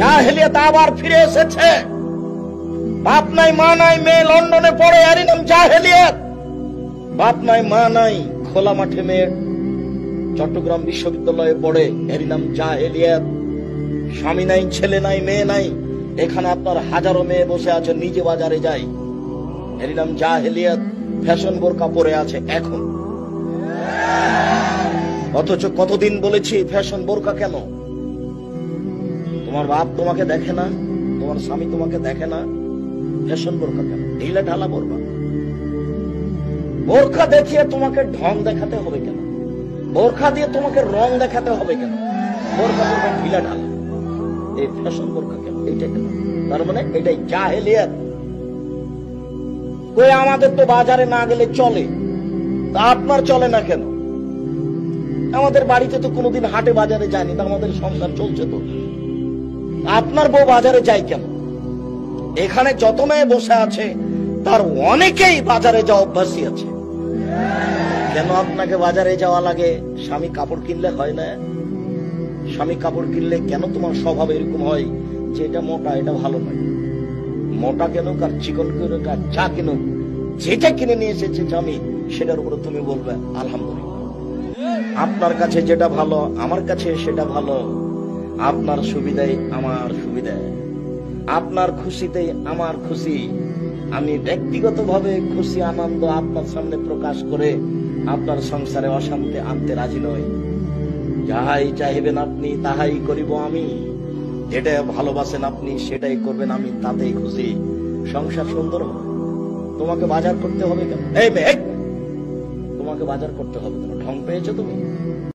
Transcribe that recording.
জাহেলিয়াত আবার ফিরে এসেছে। বাপ নাই মা নাই, মেয়ে লন্ডনে পড়ে, এরই নাম জাহেলিয়াত। বাপ নাই মা নাই, খোলা মাঠে মেয়ে চট্টগ্রাম বিশ্ববিদ্যালয়ে পড়ে, এরই নাম জাহেলিয়াত। স্বামী নাই, ছেলে নাই, মেয়ে নাই, এখানে আপনার হাজারো মেয়ে বসে আছে, নিজে বাজারে যায়, এরই নাম জাহেলিয়াত। ফ্যাশন বোরকা পরে আছে এখন, অথচ কতদিন বলেছি ফ্যাশন বোরকা কেন? তোমার বাপ তোমাকে দেখে না, তোমার স্বামী তোমাকে দেখে না, ফ্যাশন বোরকা কেন? ঢিলা ঢালা বোরকা। বোরকা দেখিয়ে তোমাকে ঢং দেখাতে হবে কেন? বোরকা দিয়ে তোমাকে রং দেখাতে হবে কেন? বোরকা বোরকা ঢিলা ঢালা, এই ফ্যাশন বোরকা কেন? এইটা কেন? তার মানে এটাই জাহেলিয়াত। কই আমাদের তো বাজারে না গেলে চলে, তা আপনার চলে না কেন? আমাদের বাড়িতে তো কোনোদিন হাটে বাজারে যায়নি, তা আমাদের সংসার চলছে তো। আপনার বউ বাজারে যায় কেন? এখানে যত মেয়ে বসে আছে তার অনেকেই বাজারে যাওয়া অভ্যাসী আছে। কেন আপনাকে বাজারে যাওয়া লাগে? স্বামী কাপড় কিনলে হয় না? স্বামী কাপড় কিনলে কেন তোমার স্বভাব এরকম হয় যে এটা মোটা, এটা ভালো নয়? মোটা কেন আর চিকন কেন আর যা কেন, যেটা কিনে নিয়ে এসেছে স্বামী, সেটার উপরে তুমি বলবে আলহামদুলিল্লাহ। আপনার কাছে যেটা ভালো, আমার কাছে সেটা ভালো। আপনার সুবিধায় আমার সুবিধা, আপনার খুশিতে আমার খুশি। আমি ব্যক্তিগতভাবে খুশি আনন্দ আপনার সামনে প্রকাশ করে আপনার সংসারে অশান্তি আনতে রাজি নই। যাহাই চাইবেন আপনি তাহাই করিব আমি, যেটা ভালোবাসেন আপনি সেটাই করবেন আমি, তাতেই খুশি। সংসার সুন্দর হবে। তোমাকে বাজার করতে হবে কেন? এই মেয়ে, তোমাকে বাজার করতে হবে কেন? ঢং পেয়েছো তুমি?